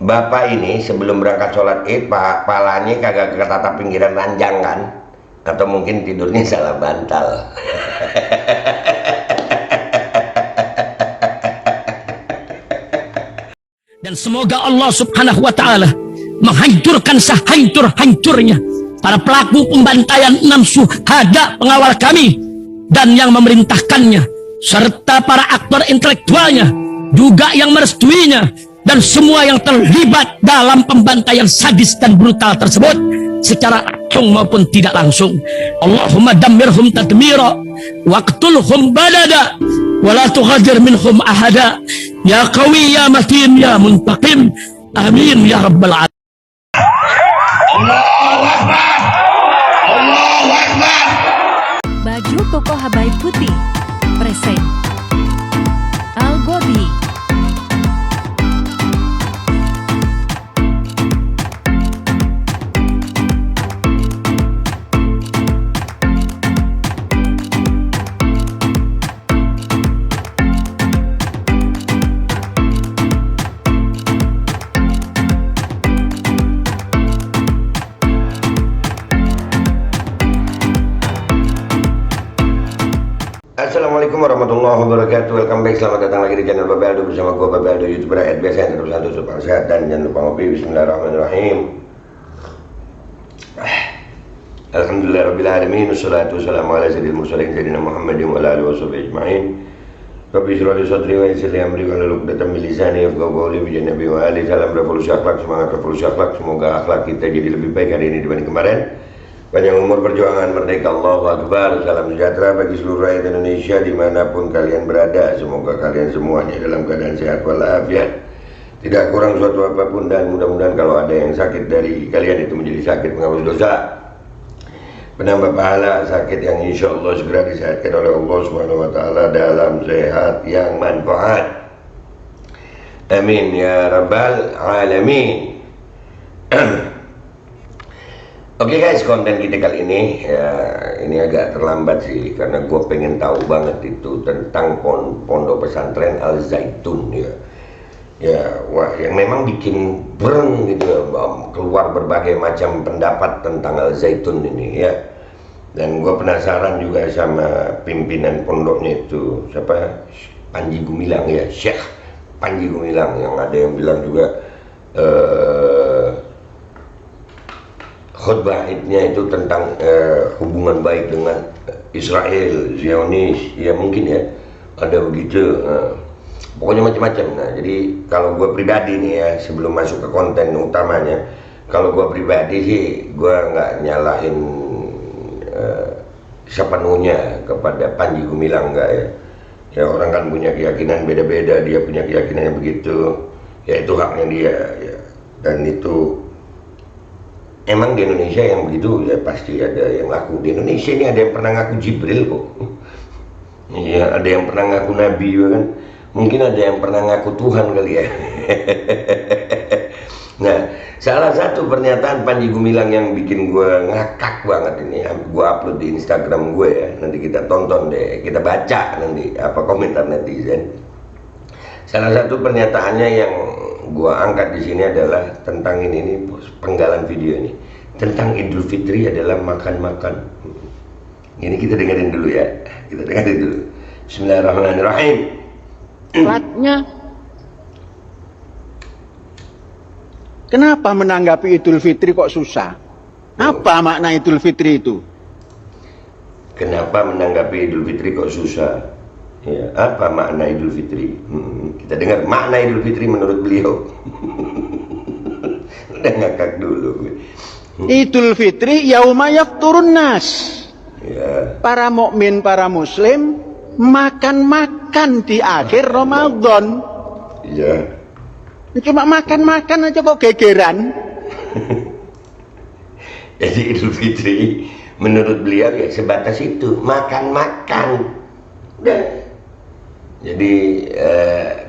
Bapak ini sebelum berangkat sholat id, palanya kagak ketata pinggiran ranjang kan? Atau mungkin tidurnya salah bantal. Dan semoga Allah subhanahu wa ta'ala menghancurkan sehancur-hancurnya para pelaku pembantaian 6 syuhada pengawal kami dan yang memerintahkannya, serta para aktor intelektualnya juga yang merestuinya, dan semua yang terlibat dalam pembantaian sadis dan brutal tersebut secara langsung maupun tidak langsung. Allahumma dammirhum tadmira waqtulhum badada wala tughadir minhum ahada ya qawi ya matin ya muntaqim amin ya rabbal alamin. Allahu Akbar, Allahu Akbar. Baju koko Habaib Putih present Al Godi. Assalamualaikum warahmatullahi wabarakatuh. Welcome back, selamat datang lagi di channel Bapak Aldo bersama gue Bapak Aldo, youtuber rakyat biasa yang terus satu super sehat dan jangan lupa ngopi. Bismillahirrahmanirrahim. Alhamdulillah rabbil alamin, wassalatu wassalamu ala sayyidil mursalin sayyidina Muhammadin wa ala alihi washabihi ajma'in. Rabbi shrah li sadri wa yassir li amri wahlul 'uqdatam min lisani yafqahu qawli. Bi Nabi wa ali. Salam revolusi akhlak, semangat revolusi akhlak. Semoga akhlak kita jadi lebih baik hari ini dibanding kemarin. Panjang umur, perjuangan merdeka, Allahu Akbar. Salam sejahtera bagi seluruh rakyat Indonesia dimanapun kalian berada. Semoga kalian semuanya dalam keadaan sehat walafiat, tidak kurang suatu apapun, dan mudah-mudahan kalau ada yang sakit dari kalian itu menjadi sakit penghapus dosa, penambah pahala, sakit yang insya Allah segera disehatkan oleh Allah Subhanahu wa Ta'ala dalam sehat yang manfaat. Amin ya rabbal alamin. Oke guys, konten kita kali ini ya, ini agak terlambat sih karena gue pengen tahu banget itu tentang pondok pesantren Al Zaitun ya. Ya, wah, yang memang bikin breng gitu ya, keluar berbagai macam pendapat tentang Al Zaitun ini ya. Dan gue penasaran juga sama pimpinan pondoknya itu, siapa? Panji Gumilang ya, Syekh Panji Gumilang, yang ada yang bilang juga khutbah idnya itu tentang hubungan baik dengan Israel, Zionis, ya mungkin ya ada begitu, pokoknya macam-macam. Nah, jadi kalau gue pribadi nih ya, sebelum masuk ke konten utamanya, kalau gue pribadi sih gue nggak nyalahin sepenuhnya kepada Panji Gumilang, enggak ya. Ya orang kan punya keyakinan beda-beda, dia punya keyakinannya begitu, ya itu haknya dia ya. Dan itu emang di Indonesia yang begitu ya, pasti ada yang ngaku. Di Indonesia ini ada yang pernah ngaku Jibril kok. Iya, ada yang pernah ngaku Nabi juga kan. Mungkin ada yang pernah ngaku Tuhan kali ya. Nah, salah satu pernyataan Panji Gumilang yang bikin gue ngakak banget ini, gue upload di Instagram gue ya. Nanti kita tonton deh, kita baca nanti apa komentar netizen. Salah satu pernyataannya yang gua angkat di sini adalah tentang ini penggalan video ini tentang Idul Fitri adalah makan-makan. Ini kita dengerin dulu ya, kita dengerin dulu. Bismillahirrahmanirrahim. Sholatnya, kenapa menanggapi Idul Fitri kok susah? Apa makna Idul Fitri itu? Kenapa menanggapi Idul Fitri kok susah? Ya, apa makna Idul Fitri? Kita dengar makna Idul Fitri menurut beliau. Udah ngakak dulu. Idul Fitri yauma yafturun nas. Ya. Para mukmin, para muslim makan-makan di akhir Ramadan. Ya. Cuma makan-makan aja kok gegeran. Jadi Idul Fitri menurut beliau ya sebatas itu, makan-makan. Udah. Jadi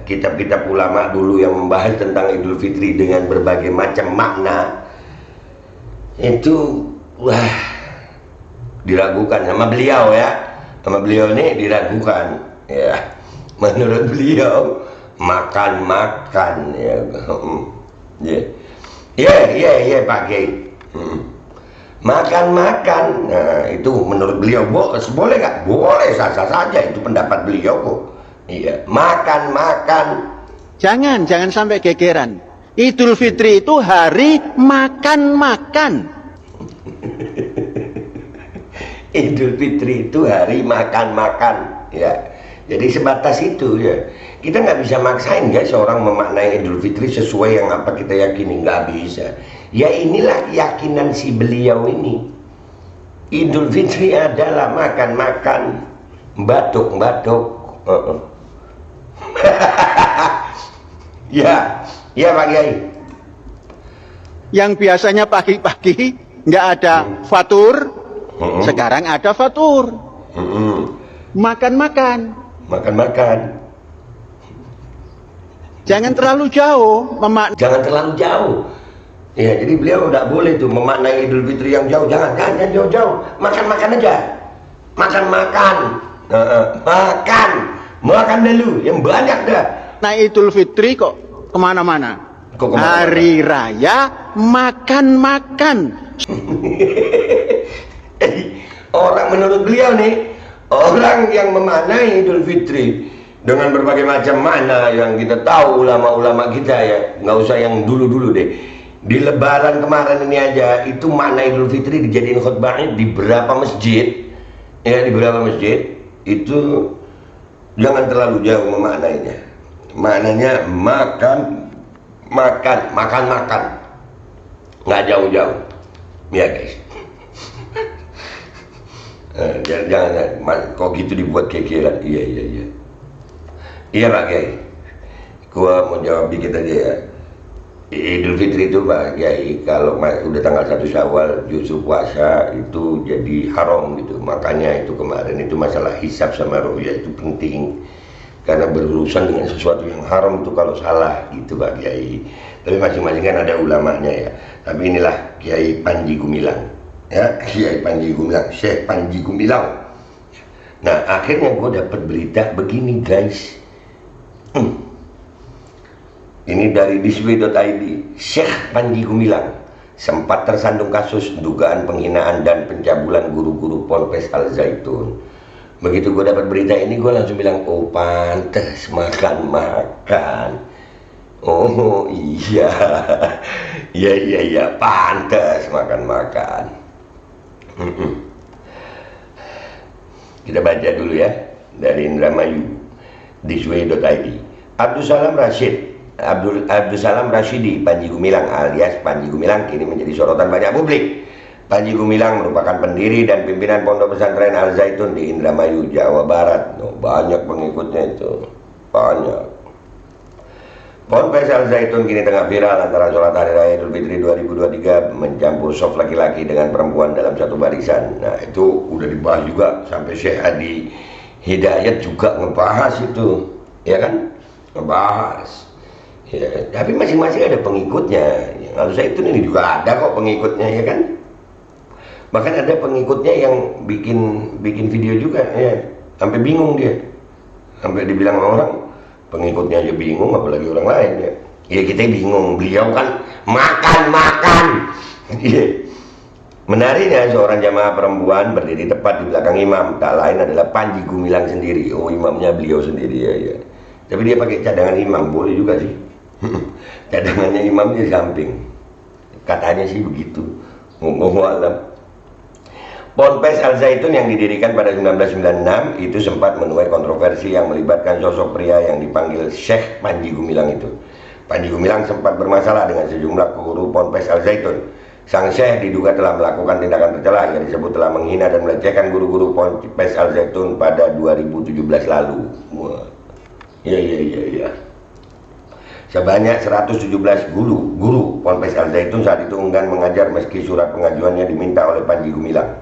kitab-kitab ulama dulu yang membahas tentang Idul Fitri dengan berbagai macam makna itu wah diragukan sama beliau ya, sama beliau ini diragukan ya. Menurut beliau makan-makan ya, Ya, Pak Kiai. Makan-makan, nah itu menurut beliau boleh nggak? Boleh, sah-sah saja, itu pendapat beliau kok. Iya, makan-makan. Jangan sampai gegeran. Idul Fitri itu hari makan-makan. Idul Fitri itu hari makan-makan, ya. Jadi sebatas itu ya. Kita nggak bisa maksain guys seorang memaknai Idul Fitri sesuai yang apa kita yakini, nggak bisa. Ya inilah keyakinan si beliau ini. Idul Fitri adalah makan-makan, batuk-batuk. Ya Pak Kiai. Yang biasanya pagi-pagi nggak ada fatur, sekarang ada fatur. Makan-makan. Jangan terlalu jauh Jangan terlalu jauh. Ya, jadi beliau tidak boleh tuh memaknai Idul Fitri yang jauh. Jangan jauh-jauh. Makan-makan aja. Makan. Makan dulu. Yang banyak dah. Nah, Idul Fitri kok kemana-mana. Hari Raya makan-makan. Orang menurut beliau nih, orang yang memaknai Idul Fitri dengan berbagai macam makna yang kita tahu ulama-ulama kita ya, nggak usah yang dulu-dulu deh. Di Lebaran kemarin ini aja itu makna Idul Fitri dijadiin khutbahnya di beberapa masjid, ya di beberapa masjid itu jangan terlalu jauh memaknainya. Maknanya makan, nggak jauh-jauh, ya guys. Jangan, kok gitu dibuat kekiran. Iya Pak Kiai, gua mau jawab dikit aja ya. Idul Fitri itu Pak Kiai, kalau udah tanggal 1 Syawal justru puasa itu jadi haram gitu. Makanya itu kemarin itu masalah hisab sama ru'yah itu penting, karena berurusan dengan sesuatu yang haram itu kalau salah gitu Pak Kiai. Tapi masing-masing kan ada ulamanya ya. Tapi inilah Kiai Panji Gumilang, ya Kiai Panji Gumilang, Syekh Panji Gumilang. Nah akhirnya gue dapat berita begini guys. Ini dari disway.id. Syekh Panji Gumilang sempat tersandung kasus dugaan penghinaan dan pencabulan guru-guru Ponpes Al Zaitun. Begitu gue dapat berita ini, gue langsung bilang, oh pantes makan-makan. Oh iya, pantes makan-makan. Kita baca dulu ya dari Indramayu, disway.id. Abdul Salam Rashidi Panji Gumilang alias Panji Gumilang kini menjadi sorotan banyak publik. Panji Gumilang merupakan pendiri dan pimpinan Pondok Pesantren Al Zaitun di Indramayu, Jawa Barat. Banyak pengikutnya itu, banyak. Ponpes Al Zaitun kini tengah viral antara sholat hari raya Idul Fitri 2023 mencampur soft laki-laki dengan perempuan dalam satu barisan. Nah itu udah dibahas juga, sampai Syekh Adi Hidayat juga ngebahas itu, ya kan? Ngebahas. Ya, tapi masing-masing ada pengikutnya. Yang Al Zaitun ini juga ada kok pengikutnya, ya kan? Bahkan ada pengikutnya yang bikin video juga, ya. Sampai bingung dia, sampai dibilang orang pengikutnya aja bingung, apalagi orang lain ya. Ya kita bingung, beliau kan makan. Iya. Menariknya seorang jamaah perempuan berdiri tepat di belakang imam, tak lain adalah Panji Gumilang sendiri. Oh imamnya beliau sendiri ya. Tapi dia pakai cadangan imam, boleh juga sih. Cadangannya imam di samping, katanya sih begitu. Wallahu a'lam. Ponpes Al Zaitun yang didirikan pada 1996 itu sempat menuai kontroversi yang melibatkan sosok pria yang dipanggil Syekh Panji Gumilang itu. Panji Gumilang sempat bermasalah dengan sejumlah guru Ponpes Al Zaitun. Sang Syekh diduga telah melakukan tindakan tercela yang disebut telah menghina dan melecehkan guru-guru Ponpes Al Zaitun pada 2017 lalu. Wah. Ya. Sebanyak 117 guru Ponpes Al Zaitun saat itu enggan mengajar meski surat pengajuannya diminta oleh Panji Gumilang.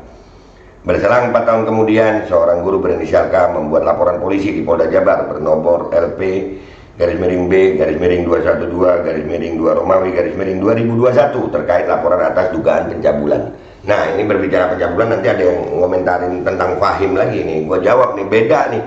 Berselang 4 tahun kemudian, seorang guru berinisial K membuat laporan polisi di Polda Jabar bernomor LP-B-212-2 Romawi -2021 terkait laporan atas dugaan pencabulan. Nah ini berbicara pencabulan, nanti ada yang ngomentarin tentang Fahim lagi nih. Gue jawab nih, beda nih.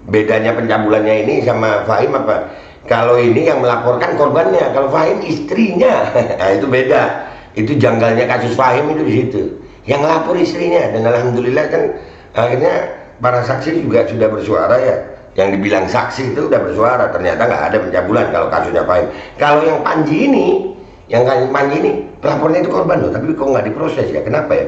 Bedanya pencabulannya ini sama Fahim apa? Kalau ini yang melaporkan korbannya, kalau Fahim istrinya. Nah, itu beda. Itu janggalnya kasus Fahim itu di situ. Yang lapor istrinya, dan alhamdulillah kan akhirnya para saksi juga sudah bersuara ya. Yang dibilang saksi itu udah bersuara, ternyata nggak ada pencabulan kalau kasusnya Fahim. Kalau yang Panji ini, pelapornya itu korban loh, tapi kok nggak diproses ya? Kenapa ya?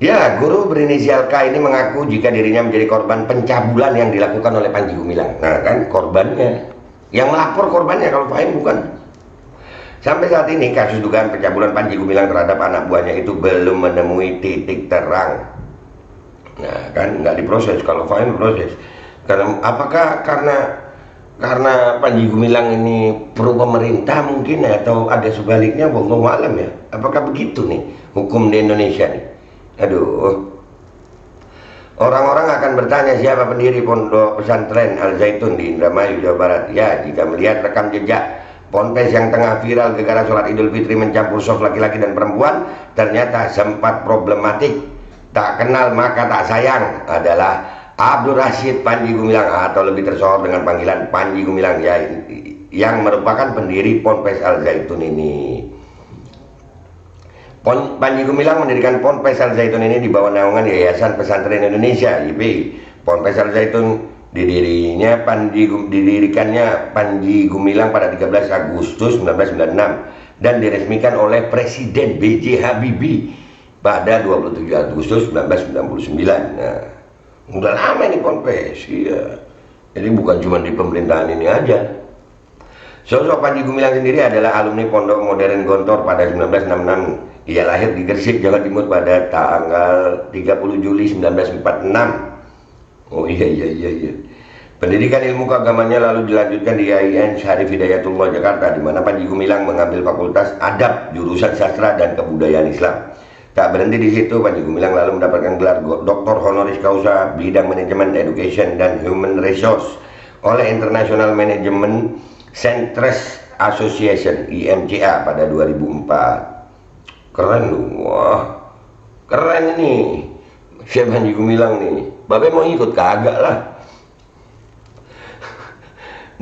Ya, guru berinisial K ini mengaku jika dirinya menjadi korban pencabulan yang dilakukan oleh Panji Gumilang. Nah kan korbannya, yang melapor korbannya, kalau Fahim bukan. Sampai saat ini kasus dugaan pencabulan Panji Gumilang terhadap anak buahnya itu belum menemui titik terang. Nah kan nggak diproses, kalau Fahim proses. Karena apakah karena Panji Gumilang ini pro pemerintah mungkin, atau ada sebaliknya, wallahu alam ya. Apakah begitu nih hukum di Indonesia nih? Aduh, orang-orang akan bertanya siapa pendiri Pondok Pesantren Al Zaitun di Indramayu, Jawa Barat. Ya, jika melihat rekam jejak ponpes yang tengah viral gegara sholat Idul Fitri mencampur soft laki-laki dan perempuan, ternyata sempat problematik. Tak kenal maka tak sayang adalah Abdul Rashid Panji Gumilang, atau lebih tersohor dengan panggilan Panji Gumilang, ya, yang merupakan pendiri Ponpes Al Zaitun ini. Panji Gumilang mendirikan Ponpes Al Zaitun ini di bawah naungan Yayasan Pesantren Indonesia (YPI). Ponpes Al Zaitun didirikannya Panji Gumilang pada 13 Agustus 1996 dan diresmikan oleh Presiden B.J. Habibie pada 27 Agustus 1999. Nah, udah lama ini Ponpes, iya. Jadi bukan cuma di pemerintahan ini aja. Sosok Panji Gumilang sendiri adalah alumni Pondok Modern Gontor pada 1966. Ia lahir di Gresik, Jawa Timur pada tanggal 30 Juli 1946. Oh iya. Pendidikan ilmu keagamannya lalu dilanjutkan di IAIN Syarif Hidayatullah Jakarta, di mana Panji Gumilang mengambil Fakultas Adab, jurusan Sastra dan Kebudayaan Islam. Tak berhenti di situ, Panji Gumilang lalu mendapatkan gelar Dr. Honoris Causa bidang Manajemen Education dan Human Resource oleh International Management Centres Association (IMCA) pada 2004. Keren lu, wah keren ini Syekh Panji Gumilang nih. Bapak mau ikut? Kagak lah.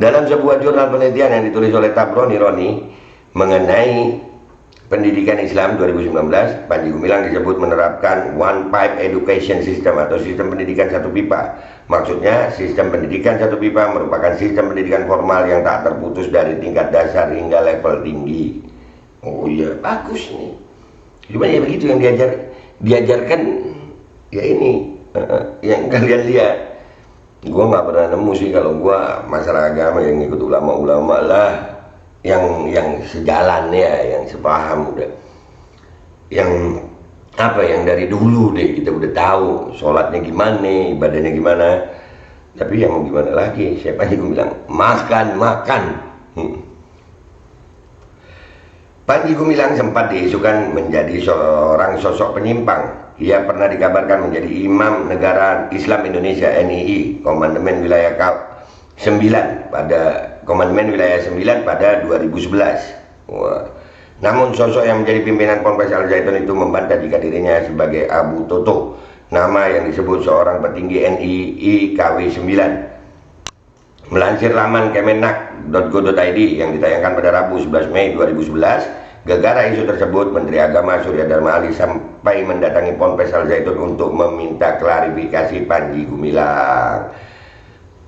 Dalam sebuah jurnal penelitian yang ditulis oleh Tabroni Roni mengenai pendidikan Islam 2019, Panji Gumilang disebut menerapkan One Pipe Education System atau sistem pendidikan satu pipa. Maksudnya sistem pendidikan satu pipa merupakan sistem pendidikan formal yang tak terputus dari tingkat dasar hingga level tinggi. Oh iya, bagus nih. Cuma ya begitu yang diajarkan ya ini yang kalian lihat. Gua nggak pernah nemu sih kalau gua masalah agama yang ikut ulama-ulama lah, yang sejalan ya, yang sepaham udah, yang apa, yang dari dulu deh kita udah tahu sholatnya gimana, ibadahnya gimana. Tapi yang mau gimana lagi, siapa yang bilang makan. Panji Gumilang sempat diisukan menjadi seorang sosok penyimpang. Ia pernah dikabarkan menjadi Imam Negara Islam Indonesia (NII) Komandemen Wilayah 9 pada 2011. Wah. Namun sosok yang menjadi pimpinan Ponpes Al Zaitun itu membantah jika dirinya sebagai Abu Toto, nama yang disebut seorang petinggi NII KW 9. Melansir laman kemenak.go.id yang ditayangkan pada Rabu 11 Mei 2011, gegara isu tersebut, Menteri Agama Surya Dharma Ali sampai mendatangi Ponpes Al Zaitun untuk meminta klarifikasi Panji Gumilang.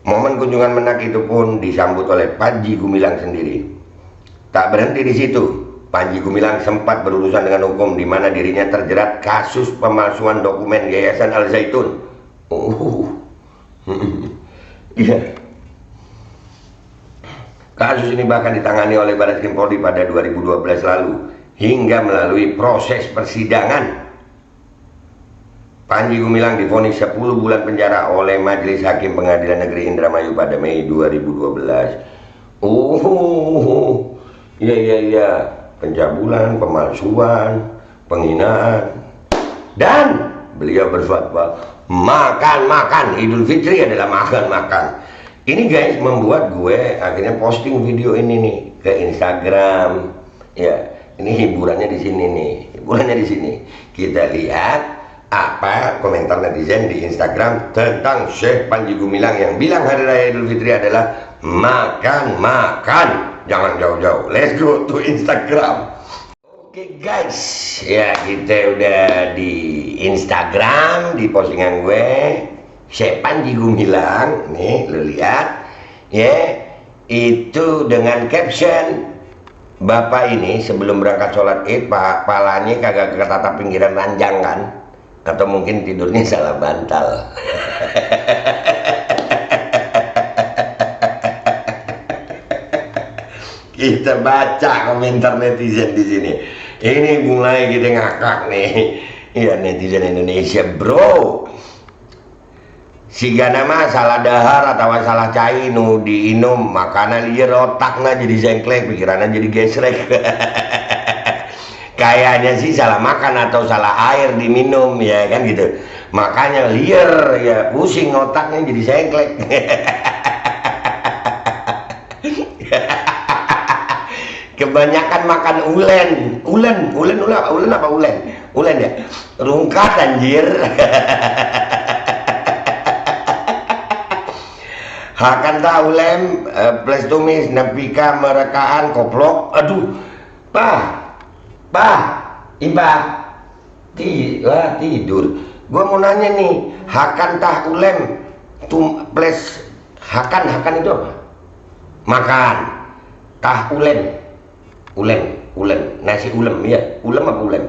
Momen kunjungan menak itu pun disambut oleh Panji Gumilang sendiri. Tak berhenti di situ, Panji Gumilang sempat berurusan dengan hukum di mana dirinya terjerat kasus pemalsuan dokumen Yayasan Al Zaitun. Iya. Kasus ini bahkan ditangani oleh Barreskrim Polri pada 2012 lalu hingga melalui proses persidangan. Panji Gumilang divonis 10 bulan penjara oleh Majelis Hakim Pengadilan Negeri Indramayu pada Mei 2012. Iya, pencabulan, pemalsuan, penghinaan, dan beliau berfatwa makan. Idul Fitri adalah makan. Ini guys membuat gue akhirnya posting video ini nih ke Instagram. Ya, ini hiburannya di sini nih. Kita lihat apa komentar netizen di Instagram tentang Syekh Panji Gumilang yang bilang hari raya Idul Fitri adalah makan, jangan jauh-jauh. Let's go to Instagram. Oke guys, ya kita udah di Instagram, di postingan gue Syekh Panji Gumilang nih, lo lihat ya, itu dengan caption, bapak ini sebelum berangkat sholat id palanya kagak ketata pinggiran ranjang kan, atau mungkin tidurnya salah bantal. Kita baca komentar netizen di sini. Ini mulai kita ngakak nih. Ya netizen Indonesia bro. Siga nama salah dahar atau salah cai nu diinum makanan liar otaknya jadi zengklek, pikirannya jadi gesrek. Kayaknya sih salah makan atau salah air diminum ya kan gitu, makanya liar ya, pusing otaknya jadi zengklek. Kebanyakan makan ulen apa ulen ya, rungkat anjir. Hakan tahu lem plus tumis nepika merekaan koplok. Aduh Iba tidur. Gua mau nanya nih, hakan tah ulem plus hakan itu apa? Makan. Tah ulen nasi ulem ya, ulem apa ulem?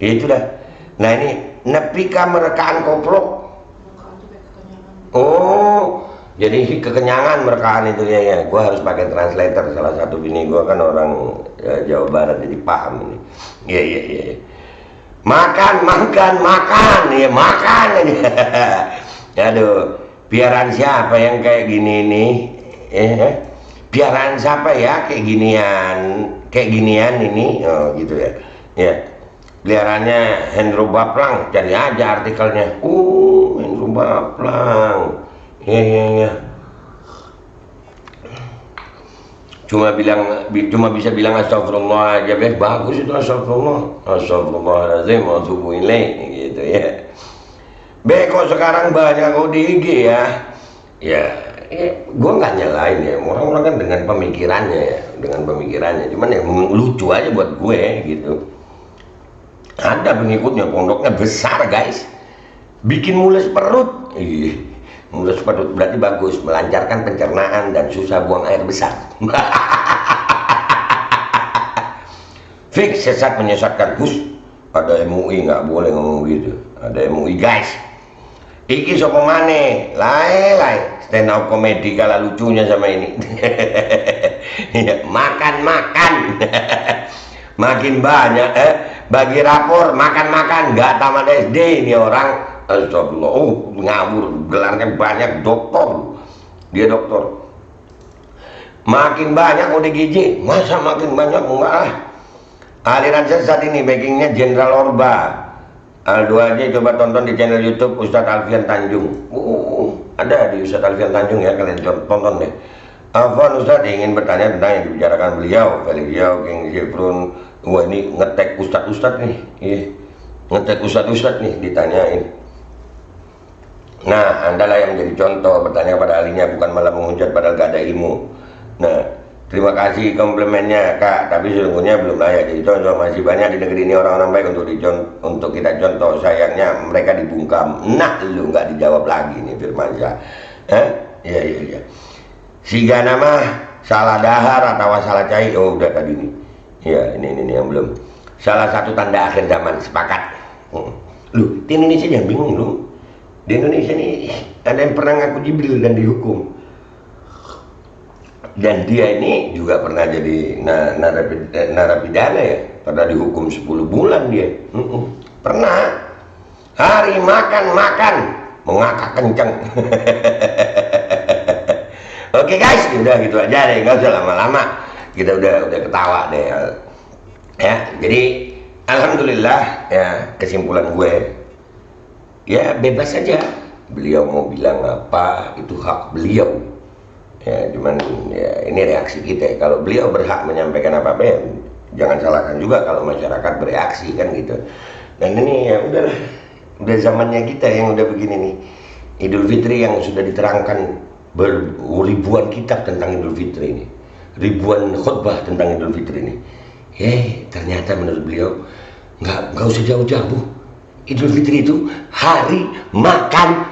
Ya itu dah. Nah ini nepika merekaan koplok. Oh, jadi kekenyangan merekaan itu ya. Gua harus pakai translator, salah satu bini gua kan orang ya, Jawa Barat, jadi paham ini. Iya. Makan ya, makan aja. Aduh, piaraan siapa yang kayak gini nih? Piaraan siapa ya kayak ginian ini? Oh gitu ya. Ya. Peliharaannya Hendro Baplang, cari aja artikelnya. Hendro Baplang. Ya. Cuma bisa bilang astagfirullah aja, bagus itu astagfirullahaladzim wa atubu ilaih gitu ya. Kok sekarang banyak di IG ya. Gue nggak nyalain ya, orang-orang kan dengan pemikirannya, cuman ya lucu aja buat gue gitu. Ada pengikutnya, pondoknya besar guys, bikin mules perut. Mules perut berarti bagus, melancarkan pencernaan dan susah buang air besar. Fix sesat menyesatkan. Ada MUI nggak boleh ngomong gitu. Ada MUI guys. Iki sopo maneh, lain stand up komedi kala lucunya sama ini. Makan makin banyak bagi rapor makan nggak tamat SD ini orang. Astagfirullah, ngawur, gelarnya banyak, doktor, dia doktor. Makin banyak ODGJ, masa makin banyak? Enggak lah. Aliran sesat ini backingnya Jenderal Orba. Aldo aja coba tonton di channel YouTube Ustadz Alfian Tanjung. Ada di Ustadz Alfian Tanjung ya, kalian tonton deh. Afwan Ustadz ingin bertanya tentang yang dibicarakan beliau, King Zifrun. Wah ini ngetek Ustadz nih, ngetek Ustadz nih ditanyain. Nah, andalah yang menjadi contoh, bertanya pada ahlinya, bukan malah menghujat padahal gak ada ilmu. Nah, terima kasih komplimennya Kak, tapi sesungguhnya belum layak jadi contoh. Masih banyak di negeri ini orang-orang baik untuk kita contoh, sayangnya mereka dibungkam. Nah, lu nggak dijawab lagi nih Firmansyah. Iya. Siga nama salah dahar atau salah cai. Oh udah tadi nih. Ya ini yang belum. Salah satu tanda akhir zaman, sepakat. Lu di Indonesia jangan bingung lu. Di Indonesia nih ada yang pernah ngaku Jibril dan dihukum, dan dia ini juga pernah jadi narapidana ya, pernah dihukum 10 bulan dia. Pernah hari makan mengakak kenceng. Oke guys, udah gitu aja deh, nggak usah lama-lama, kita udah ketawa deh ya. Jadi alhamdulillah ya, kesimpulan gue ya bebas saja, beliau mau bilang apa itu hak beliau ya, cuman ya ini reaksi kita. Kalau beliau berhak menyampaikan apa-apa ya jangan salahkan juga kalau masyarakat bereaksi kan gitu. Dan ini ya udahlah Udah zamannya kita yang udah begini nih. Idul Fitri yang sudah diterangkan ribuan kitab tentang Idul Fitri ini, ribuan khutbah tentang Idul Fitri ini. Ternyata menurut beliau nggak usah jauh-jauh. Idul Fitri itu hari makan.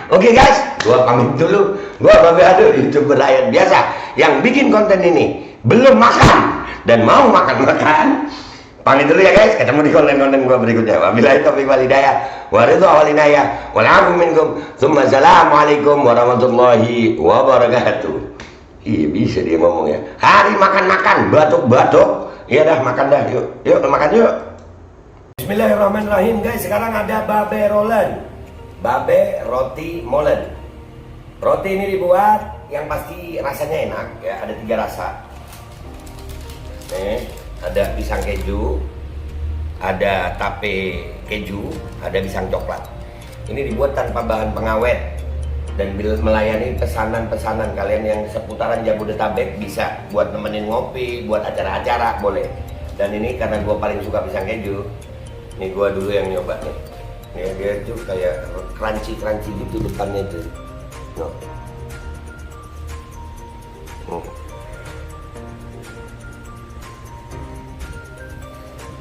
Oke guys, gua pamit dulu. Gua Babe Ado, YouTuber rakyat biasa yang bikin konten ini belum makan dan mau makan. Pamit dulu ya guys, ketemu di konten-konten gua berikutnya. Wabillahi taufiq wal hidayah, wa ridha wal inayah, wal afu minkum. Assalamualaikum warahmatullahi wabarakatuh. Iya bisa dia ngomong ya. Hari makan, batuk. Iya dah, makan dah. Yuk makan yuk. Bismillahirrahmanirrahim guys. Sekarang ada Babe Rolen, Babe roti molen. Roti ini dibuat yang pasti rasanya enak ya. Ada 3 rasa. Nih, ada pisang keju, ada tape keju, ada pisang coklat. Ini dibuat tanpa bahan pengawet dan melayani pesanan-pesanan kalian yang seputaran Jabodetabek, bisa buat nemenin ngopi, buat acara-acara boleh. Dan ini karena gue paling suka pisang keju, nih gue dulu yang nyoba nih. Ya, dia tuh kayak crunchy gitu depannya tuh. No.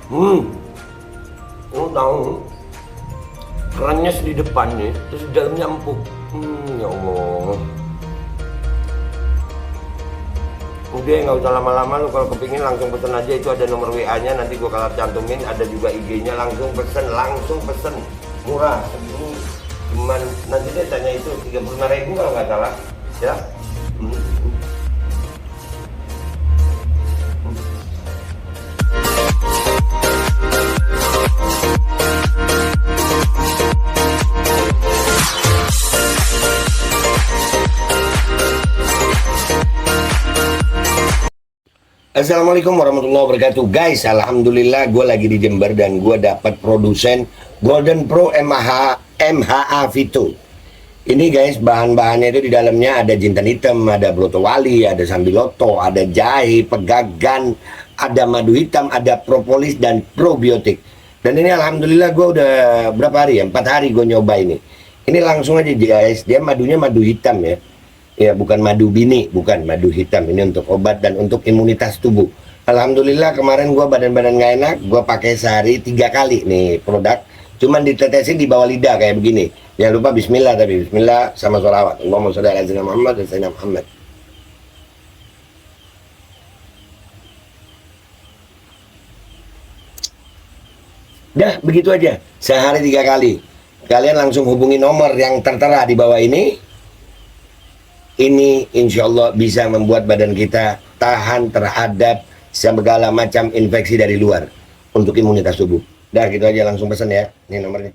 Lu tahu kerannya di depannya, terus di dalamnya empuk. Ya Allah. Udah nggak usah lama-lama, lu kalau kepingin langsung pesen aja, itu ada nomor WA-nya, nanti gua kalau cantumin, ada juga IG-nya, langsung pesen, murah. Ini cuman nanti dia tanya itu 35.000 kalau nggak salah, ya. Assalamualaikum warahmatullahi wabarakatuh guys. Alhamdulillah gue lagi di Jember dan gue dapat produsen Golden Pro MHA Vito. Ini guys, bahan-bahannya itu di dalamnya ada jintan hitam, ada broto wali, ada sambiloto, ada jahe, pegagan, ada madu hitam, ada propolis dan probiotik. Dan ini alhamdulillah gue udah berapa hari ya, 4 hari gue nyoba ini. Ini langsung aja guys, dia madunya madu hitam ya. Ya bukan madu bini, bukan madu hitam. Ini untuk obat dan untuk imunitas tubuh. Alhamdulillah kemarin gua badan-badan gak enak, gua pakai sehari 3 kali nih produk. Cuman ditetesin di bawah lidah kayak begini. Jangan lupa bismillah, tapi bismillah sama sholawat. Allahumma sholli ala sayyidina Muhammad dan sayyidina Muhammad. Dah begitu aja, sehari 3 kali. Kalian langsung hubungi nomor yang tertera di bawah ini. Ini insya Allah bisa membuat badan kita tahan terhadap segala macam infeksi dari luar untuk imunitas tubuh. Dah gitu aja, langsung pesan ya. Ini nomornya.